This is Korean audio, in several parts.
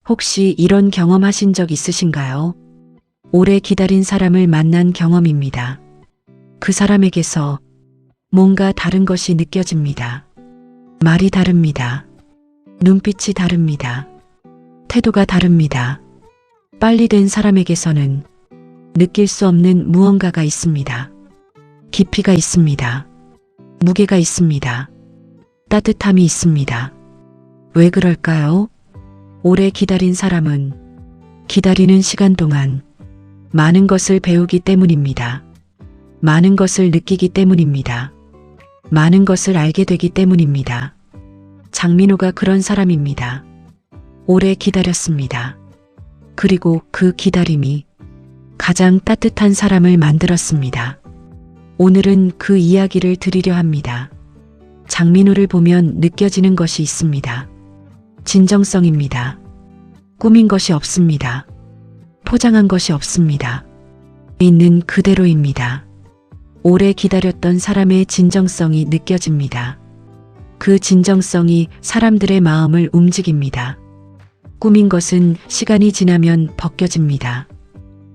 혹시 이런 경험하신 적 있으신가요? 오래 기다린 사람을 만난 경험입니다. 그 사람에게서 뭔가 다른 것이 느껴집니다. 말이 다릅니다. 눈빛이 다릅니다. 태도가 다릅니다. 빨리 된 사람에게서는 느낄 수 없는 무언가가 있습니다. 깊이가 있습니다. 무게가 있습니다. 따뜻함이 있습니다. 왜 그럴까요? 오래 기다린 사람은 기다리는 시간 동안 많은 것을 배우기 때문입니다. 많은 것을 느끼기 때문입니다. 많은 것을 알게 되기 때문입니다. 장민호가 그런 사람입니다. 오래 기다렸습니다. 그리고 그 기다림이 가장 따뜻한 사람을 만들었습니다. 오늘은 그 이야기를 드리려 합니다. 장민호를 보면 느껴지는 것이 있습니다. 진정성입니다. 꾸민 것이 없습니다. 포장한 것이 없습니다. 있는 그대로입니다. 오래 기다렸던 사람의 진정성이 느껴집니다. 그 진정성이 사람들의 마음을 움직입니다. 꾸민 것은 시간이 지나면 벗겨집니다.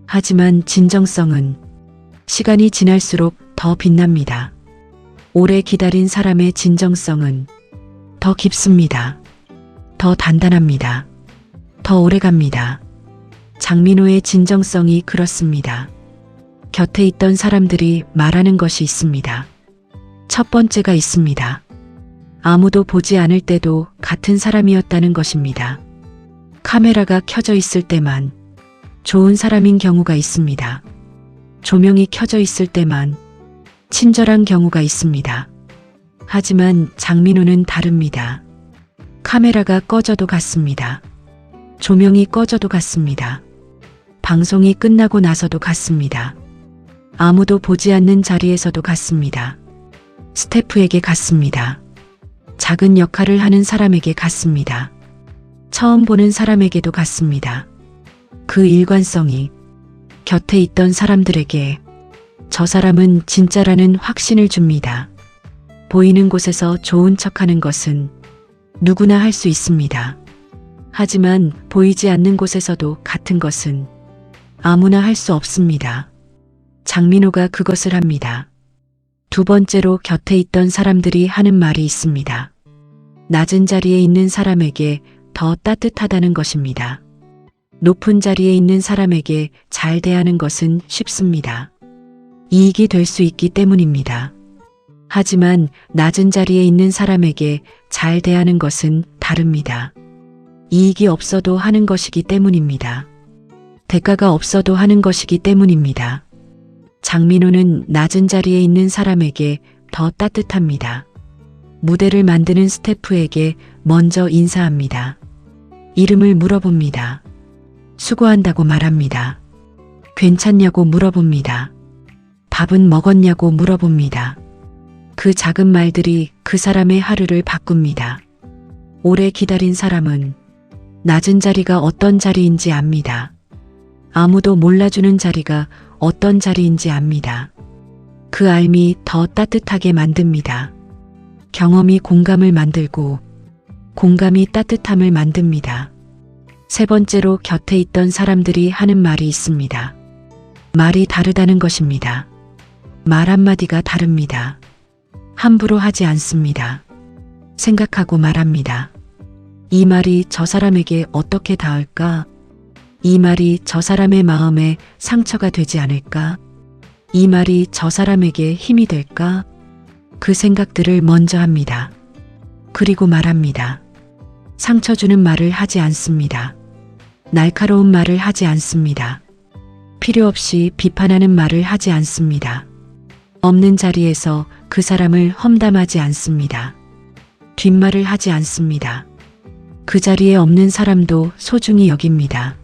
하지만 진정성은 시간이 지날수록 더 빛납니다. 오래 기다린 사람의 진정성은 더 깊습니다. 더 단단합니다. 더 오래갑니다. 장민호의 진정성이 그렇습니다. 곁에 있던 사람들이 말하는 것이 있습니다. 첫 번째가 있습니다. 아무도 보지 않을 때도 같은 사람이었다는 것입니다. 카메라가 켜져 있을 때만 좋은 사람인 경우가 있습니다. 조명이 켜져 있을 때만 친절한 경우가 있습니다. 하지만 장민호는 다릅니다. 카메라가 꺼져도 같습니다. 조명이 꺼져도 같습니다. 방송이 끝나고 나서도 같습니다. 아무도 보지 않는 자리에서도 같습니다. 스태프에게 같습니다. 작은 역할을 하는 사람에게 같습니다. 처음 보는 사람에게도 같습니다. 그 일관성이 곁에 있던 사람들에게 저 사람은 진짜라는 확신을 줍니다. 보이는 곳에서 좋은 척하는 것은 누구나 할 수 있습니다. 하지만 보이지 않는 곳에서도 같은 것은 아무나 할 수 없습니다. 장민호가 그것을 합니다. 두 번째로 곁에 있던 사람들이 하는 말이 있습니다. 낮은 자리에 있는 사람에게 더 따뜻하다는 것입니다. 높은 자리에 있는 사람에게 잘 대하는 것은 쉽습니다. 이익이 될 수 있기 때문입니다. 하지만 낮은 자리에 있는 사람에게 잘 대하는 것은 다릅니다. 이익이 없어도 하는 것이기 때문입니다. 대가가 없어도 하는 것이기 때문입니다. 장민호는 낮은 자리에 있는 사람에게 더 따뜻합니다. 무대를 만드는 스태프에게 먼저 인사합니다. 이름을 물어봅니다. 수고한다고 말합니다. 괜찮냐고 물어봅니다. 밥은 먹었냐고 물어봅니다. 그 작은 말들이 그 사람의 하루를 바꿉니다. 오래 기다린 사람은 낮은 자리가 어떤 자리인지 압니다. 아무도 몰라주는 자리가 어떤 자리인지 압니다. 그 알미 더 따뜻하게 만듭니다. 경험이 공감을 만들고 공감이 따뜻함을 만듭니다. 세 번째로 곁에 있던 사람들이 하는 말이 있습니다. 말이 다르다는 것입니다. 말 한마디가 다릅니다. 함부로 하지 않습니다. 생각하고 말합니다. 이 말이 저 사람에게 어떻게 닿을까? 이 말이 저 사람의 마음에 상처가 되지 않을까? 이 말이 저 사람에게 힘이 될까? 그 생각들을 먼저 합니다. 그리고 말합니다. 상처 주는 말을 하지 않습니다. 날카로운 말을 하지 않습니다. 필요 없이 비판하는 말을 하지 않습니다. 없는 자리에서 그 사람을 험담하지 않습니다. 뒷말을 하지 않습니다. 그 자리에 없는 사람도 소중히 여깁니다.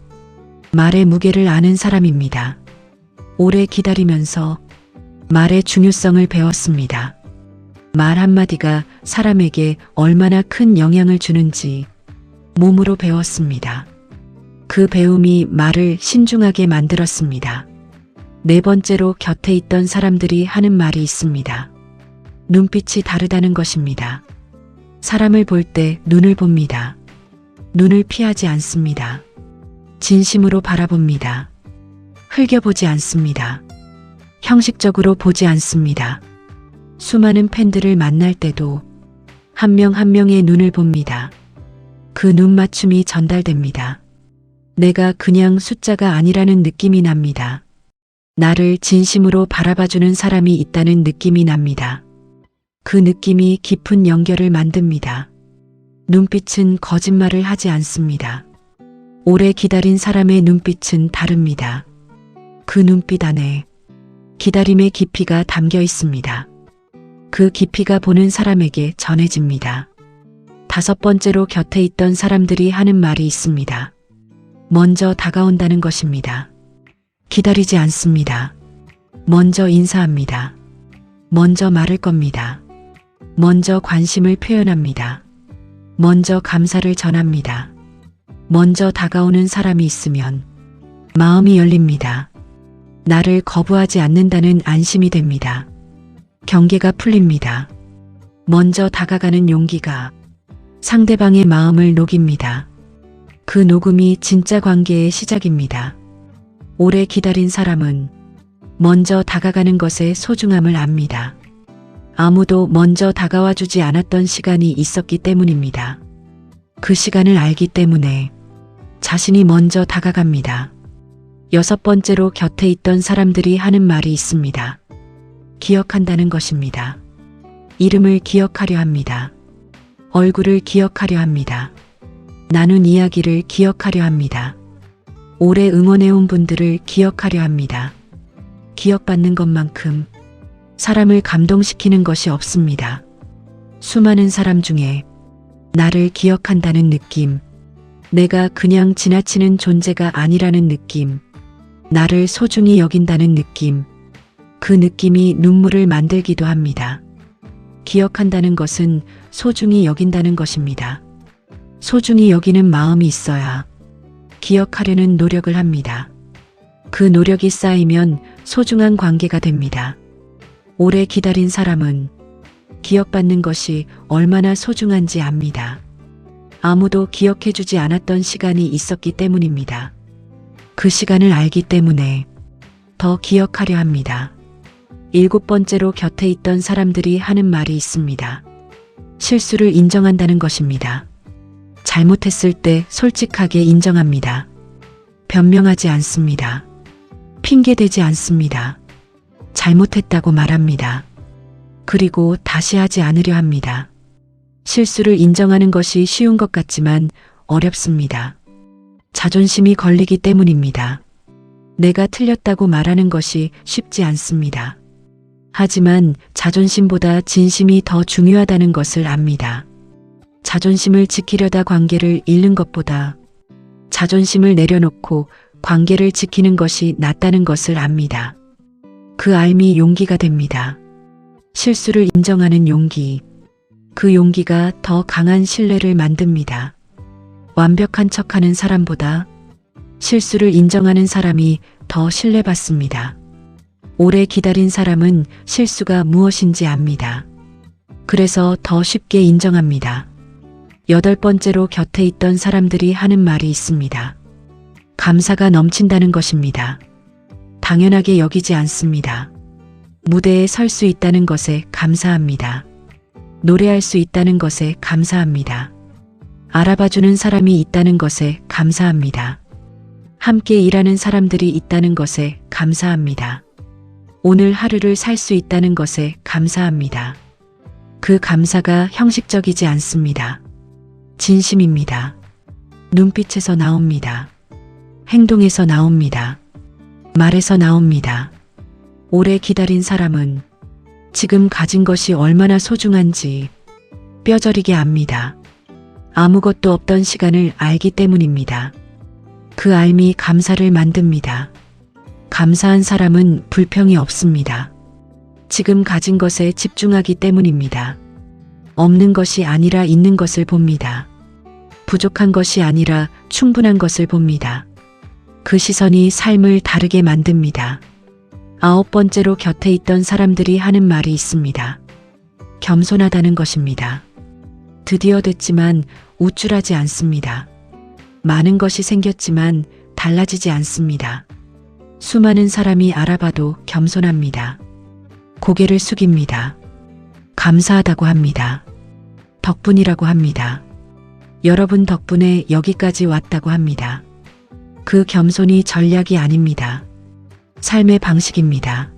말의 무게를 아는 사람입니다. 오래 기다리면서 말의 중요성을 배웠습니다. 말 한마디가 사람에게 얼마나 큰 영향을 주는지 몸으로 배웠습니다. 그 배움이 말을 신중하게 만들었습니다. 네 번째로 곁에 있던 사람들이 하는 말이 있습니다. 눈빛이 다르다는 것입니다. 사람을 볼 때 눈을 봅니다. 눈을 피하지 않습니다. 진심으로 바라봅니다. 흘겨보지 않습니다. 형식적으로 보지 않습니다. 수많은 팬들을 만날 때도 한 명 한 명의 눈을 봅니다. 그 눈 맞춤이 전달됩니다. 내가 그냥 숫자가 아니라는 느낌이 납니다. 나를 진심으로 바라봐주는 사람이 있다는 느낌이 납니다. 그 느낌이 깊은 연결을 만듭니다. 눈빛은 거짓말을 하지 않습니다. 오래 기다린 사람의 눈빛은 다릅니다. 그 눈빛 안에 기다림의 깊이가 담겨 있습니다. 그 깊이가 보는 사람에게 전해집니다. 5번째로 곁에 있던 사람들이 하는 말이 있습니다. 먼저 다가온다는 것입니다. 기다리지 않습니다. 먼저 인사합니다. 먼저 말을 겁니다. 먼저 관심을 표현합니다. 먼저 감사를 전합니다. 먼저 다가오는 사람이 있으면 마음이 열립니다. 나를 거부하지 않는다는 안심이 됩니다. 경계가 풀립니다. 먼저 다가가는 용기가 상대방의 마음을 녹입니다. 그 녹음이 진짜 관계의 시작입니다. 오래 기다린 사람은 먼저 다가가는 것의 소중함을 압니다. 아무도 먼저 다가와 주지 않았던 시간이 있었기 때문입니다. 그 시간을 알기 때문에 자신이 먼저 다가갑니다. 6번째로 곁에 있던 사람들이 하는 말이 있습니다. 기억한다는 것입니다. 이름을 기억하려 합니다. 얼굴을 기억하려 합니다. 나눈 이야기를 기억하려 합니다. 오래 응원해온 분들을 기억하려 합니다. 기억받는 것만큼 사람을 감동시키는 것이 없습니다. 수많은 사람 중에 나를 기억한다는 느낌, 내가 그냥 지나치는 존재가 아니라는 느낌, 나를 소중히 여긴다는 느낌, 그 느낌이 눈물을 만들기도 합니다. 기억한다는 것은 소중히 여긴다는 것입니다. 소중히 여기는 마음이 있어야 기억하려는 노력을 합니다. 그 노력이 쌓이면 소중한 관계가 됩니다. 오래 기다린 사람은 기억받는 것이 얼마나 소중한지 압니다. 아무도 기억해주지 않았던 시간이 있었기 때문입니다. 그 시간을 알기 때문에 더 기억하려 합니다. 7번째로 곁에 있던 사람들이 하는 말이 있습니다. 실수를 인정한다는 것입니다. 잘못했을 때 솔직하게 인정합니다. 변명하지 않습니다. 핑계대지 않습니다. 잘못했다고 말합니다. 그리고 다시 하지 않으려 합니다. 실수를 인정하는 것이 쉬운 것 같지만 어렵습니다. 자존심이 걸리기 때문입니다. 내가 틀렸다고 말하는 것이 쉽지 않습니다. 하지만 자존심보다 진심이 더 중요하다는 것을 압니다. 자존심을 지키려다 관계를 잃는 것보다 자존심을 내려놓고 관계를 지키는 것이 낫다는 것을 압니다. 그 알미 용기가 됩니다. 실수를 인정하는 용기, 그 용기가 더 강한 신뢰를 만듭니다. 완벽한 척하는 사람보다 실수를 인정하는 사람이 더 신뢰받습니다. 오래 기다린 사람은 실수가 무엇인지 압니다. 그래서 더 쉽게 인정합니다. 8번째로 곁에 있던 사람들이 하는 말이 있습니다. 감사가 넘친다는 것입니다. 당연하게 여기지 않습니다. 무대에 설 수 있다는 것에 감사합니다. 노래할 수 있다는 것에 감사합니다. 알아봐주는 사람이 있다는 것에 감사합니다. 함께 일하는 사람들이 있다는 것에 감사합니다. 오늘 하루를 살 수 있다는 것에 감사합니다. 그 감사가 형식적이지 않습니다. 진심입니다. 눈빛에서 나옵니다. 행동에서 나옵니다. 말에서 나옵니다. 오래 기다린 사람은 지금 가진 것이 얼마나 소중한지 뼈저리게 압니다. 아무것도 없던 시간을 알기 때문입니다. 그 알미 감사를 만듭니다. 감사한 사람은 불평이 없습니다. 지금 가진 것에 집중하기 때문입니다. 없는 것이 아니라 있는 것을 봅니다. 부족한 것이 아니라 충분한 것을 봅니다. 그 시선이 삶을 다르게 만듭니다. 9번째로 곁에 있던 사람들이 하는 말이 있습니다. 겸손하다는 것입니다. 드디어 됐지만 우쭐하지 않습니다. 많은 것이 생겼지만 달라지지 않습니다. 수많은 사람이 알아봐도 겸손합니다. 고개를 숙입니다. 감사하다고 합니다. 덕분이라고 합니다. 여러분 덕분에 여기까지 왔다고 합니다. 그 겸손이 전략이 아닙니다. 삶의 방식입니다.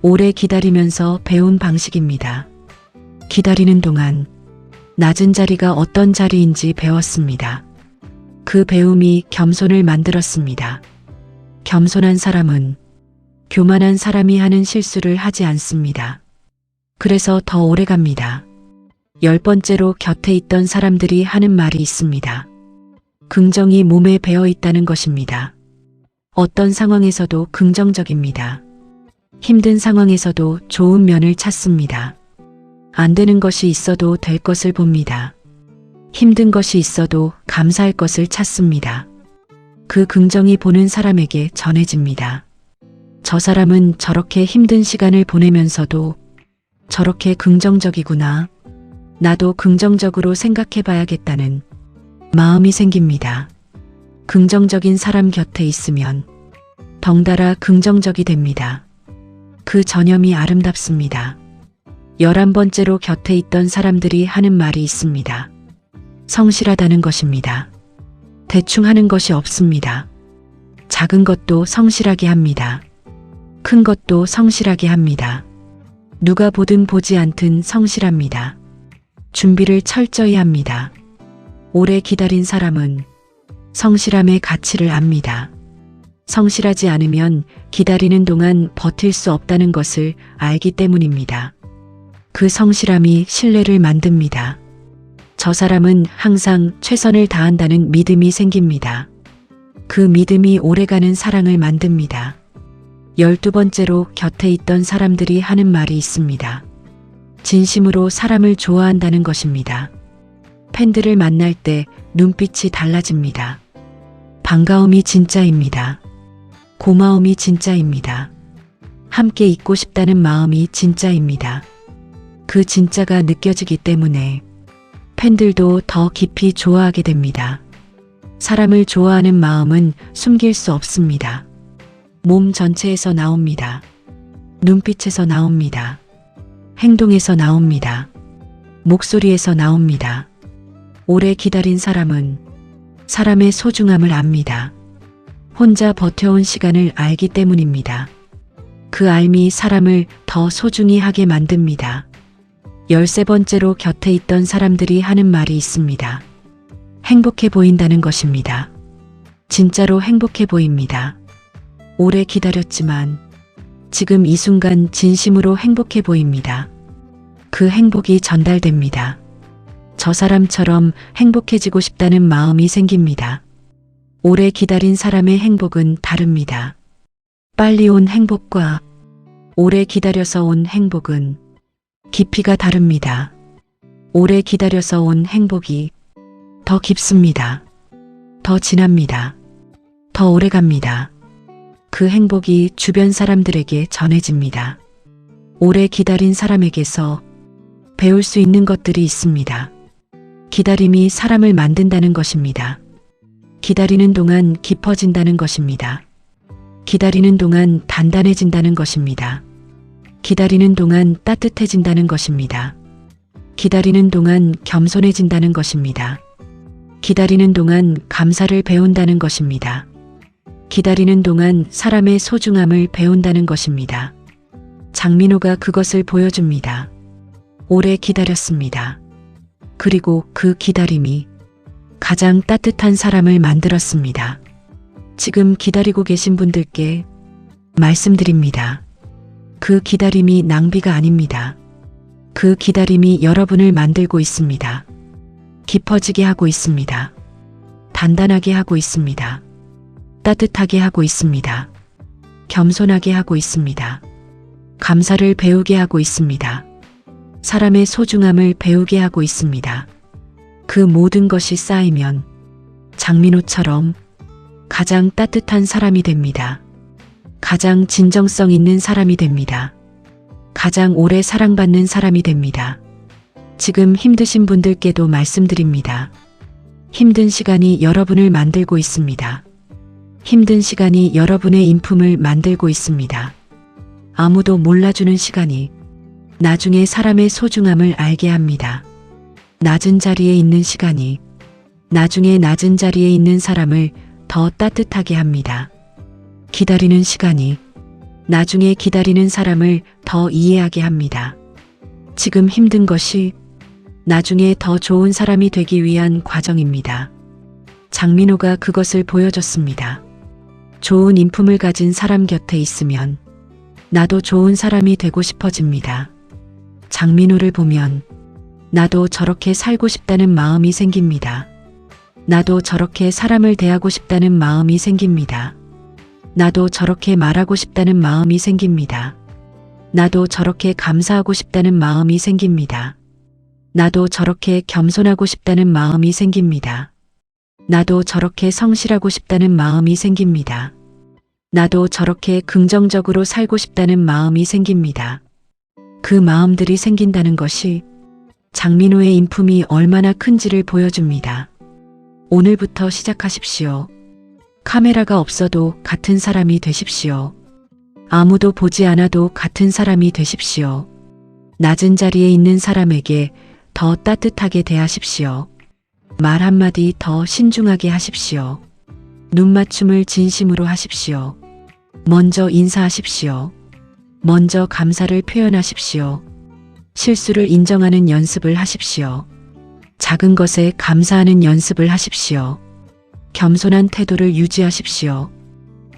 오래 기다리면서 배운 방식입니다. 기다리는 동안 낮은 자리가 어떤 자리인지 배웠습니다. 그 배움이 겸손을 만들었습니다. 겸손한 사람은 교만한 사람이 하는 실수를 하지 않습니다. 그래서 더 오래 갑니다. 10번째로 곁에 있던 사람들이 하는 말이 있습니다. 긍정이 몸에 배어 있다는 것입니다. 어떤 상황에서도 긍정적입니다. 힘든 상황에서도 좋은 면을 찾습니다. 안 되는 것이 있어도 될 것을 봅니다. 힘든 것이 있어도 감사할 것을 찾습니다. 그 긍정이 보는 사람에게 전해집니다. 저 사람은 저렇게 힘든 시간을 보내면서도 저렇게 긍정적이구나. 나도 긍정적으로 생각해 봐야겠다는 마음이 생깁니다. 긍정적인 사람 곁에 있으면 덩달아 긍정적이 됩니다. 그 전염이 아름답습니다. 11번째로 곁에 있던 사람들이 하는 말이 있습니다. 성실하다는 것입니다. 대충 하는 것이 없습니다. 작은 것도 성실하게 합니다. 큰 것도 성실하게 합니다. 누가 보든 보지 않든 성실합니다. 준비를 철저히 합니다. 오래 기다린 사람은 성실함의 가치를 압니다. 성실하지 않으면 기다리는 동안 버틸 수 없다는 것을 알기 때문입니다. 그 성실함이 신뢰를 만듭니다. 저 사람은 항상 최선을 다한다는 믿음이 생깁니다. 그 믿음이 오래가는 사랑을 만듭니다. 12번째로 곁에 있던 사람들이 하는 말이 있습니다. 진심으로 사람을 좋아한다는 것입니다. 팬들을 만날 때 눈빛이 달라집니다. 반가움이 진짜입니다. 고마움이 진짜입니다. 함께 있고 싶다는 마음이 진짜입니다. 그 진짜가 느껴지기 때문에 팬들도 더 깊이 좋아하게 됩니다. 사람을 좋아하는 마음은 숨길 수 없습니다. 몸 전체에서 나옵니다. 눈빛에서 나옵니다. 행동에서 나옵니다. 목소리에서 나옵니다. 오래 기다린 사람은 사람의 소중함을 압니다. 혼자 버텨온 시간을 알기 때문입니다. 그 알미 사람을 더 소중히 하게 만듭니다. 13번째로 곁에 있던 사람들이 하는 말이 있습니다. 행복해 보인다는 것입니다. 진짜로 행복해 보입니다. 오래 기다렸지만 지금 이 순간 진심으로 행복해 보입니다. 그 행복이 전달됩니다. 저 사람처럼 행복해지고 싶다는 마음이 생깁니다. 오래 기다린 사람의 행복은 다릅니다. 빨리 온 행복과 오래 기다려서 온 행복은 깊이가 다릅니다. 오래 기다려서 온 행복이 더 깊습니다. 더 진합니다. 더 오래 갑니다. 그 행복이 주변 사람들에게 전해집니다. 오래 기다린 사람에게서 배울 수 있는 것들이 있습니다. 기다림이 사람을 만든다는 것입니다. 기다리는 동안 깊어진다는 것입니다. 기다리는 동안 단단해진다는 것입니다. 기다리는 동안 따뜻해진다는 것입니다. 기다리는 동안 겸손해진다는 것입니다. 기다리는 동안 감사를 배운다는 것입니다. 기다리는 동안 사람의 소중함을 배운다는 것입니다. 장민호가 그것을 보여줍니다. 오래 기다렸습니다. 그리고 그 기다림이 가장 따뜻한 사람을 만들었습니다. 지금 기다리고 계신 분들께 말씀드립니다. 그 기다림이 낭비가 아닙니다. 그 기다림이 여러분을 만들고 있습니다. 깊어지게 하고 있습니다. 단단하게 하고 있습니다. 따뜻하게 하고 있습니다. 겸손하게 하고 있습니다. 감사를 배우게 하고 있습니다. 사람의 소중함을 배우게 하고 있습니다. 그 모든 것이 쌓이면 장민호처럼 가장 따뜻한 사람이 됩니다. 가장 진정성 있는 사람이 됩니다. 가장 오래 사랑받는 사람이 됩니다. 지금 힘드신 분들께도 말씀드립니다. 힘든 시간이 여러분을 만들고 있습니다. 힘든 시간이 여러분의 인품을 만들고 있습니다. 아무도 몰라주는 시간이 나중에 사람의 소중함을 알게 합니다. 낮은 자리에 있는 시간이 나중에 낮은 자리에 있는 사람을 더 따뜻하게 합니다. 기다리는 시간이 나중에 기다리는 사람을 더 이해하게 합니다. 지금 힘든 것이 나중에 더 좋은 사람이 되기 위한 과정입니다. 장민호가 그것을 보여줬습니다. 좋은 인품을 가진 사람 곁에 있으면 나도 좋은 사람이 되고 싶어집니다. 장민호를 보면 나도 저렇게 살고 싶다는 마음이 생깁니다. 나도 저렇게 사람을 대하고 싶다는 마음이 생깁니다. 나도 저렇게 말하고 싶다는 마음이 생깁니다. 나도 저렇게 감사하고 싶다는 마음이 생깁니다. 나도 저렇게 겸손하고 싶다는 마음이 생깁니다. 나도 저렇게 성실하고 싶다는 마음이 생깁니다. 나도 저렇게 긍정적으로 살고 싶다는 마음이 생깁니다. 그 마음들이 생긴다는 것이 장민호의 인품이 얼마나 큰지를 보여줍니다. 오늘부터 시작하십시오. 카메라가 없어도 같은 사람이 되십시오. 아무도 보지 않아도 같은 사람이 되십시오. 낮은 자리에 있는 사람에게 더 따뜻하게 대하십시오. 말 한마디 더 신중하게 하십시오. 눈맞춤을 진심으로 하십시오. 먼저 인사하십시오. 먼저 감사를 표현하십시오. 실수를 인정하는 연습을 하십시오. 작은 것에 감사하는 연습을 하십시오. 겸손한 태도를 유지하십시오.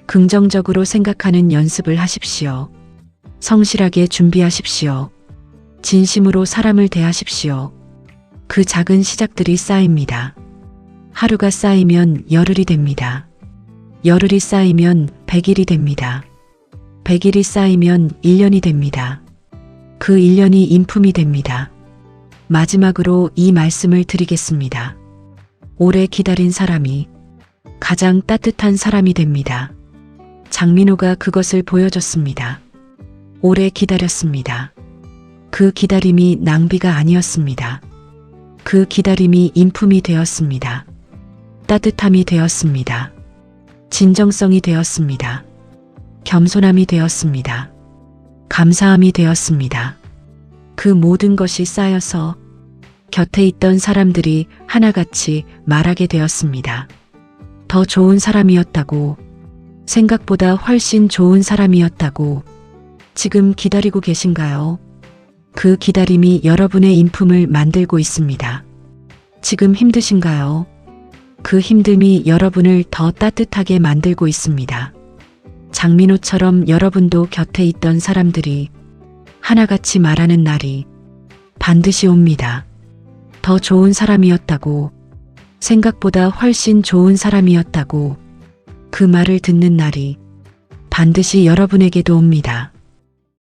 긍정적으로 생각하는 연습을 하십시오. 성실하게 준비하십시오. 진심으로 사람을 대하십시오. 그 작은 시작들이 쌓입니다. 하루가 쌓이면 열흘이 됩니다. 열흘이 쌓이면 100일이 됩니다. 100일이 쌓이면 1년이 됩니다. 그 1년이 인품이 됩니다. 마지막으로 이 말씀을 드리겠습니다. 오래 기다린 사람이 가장 따뜻한 사람이 됩니다. 장민호가 그것을 보여줬습니다. 오래 기다렸습니다. 그 기다림이 낭비가 아니었습니다. 그 기다림이 인품이 되었습니다. 따뜻함이 되었습니다. 진정성이 되었습니다. 겸손함이 되었습니다. 감사함이 되었습니다. 그 모든 것이 쌓여서 곁에 있던 사람들이 하나같이 말하게 되었습니다. 더 좋은 사람이었다고, 생각보다 훨씬 좋은 사람이었다고. 지금 기다리고 계신가요? 그 기다림이 여러분의 인품을 만들고 있습니다. 지금 힘드신가요? 그 힘듦이 여러분을 더 따뜻하게 만들고 있습니다. 장민호처럼 여러분도 곁에 있던 사람들이 하나같이 말하는 날이 반드시 옵니다. 더 좋은 사람이었다고, 생각보다 훨씬 좋은 사람이었다고. 그 말을 듣는 날이 반드시 여러분에게도 옵니다.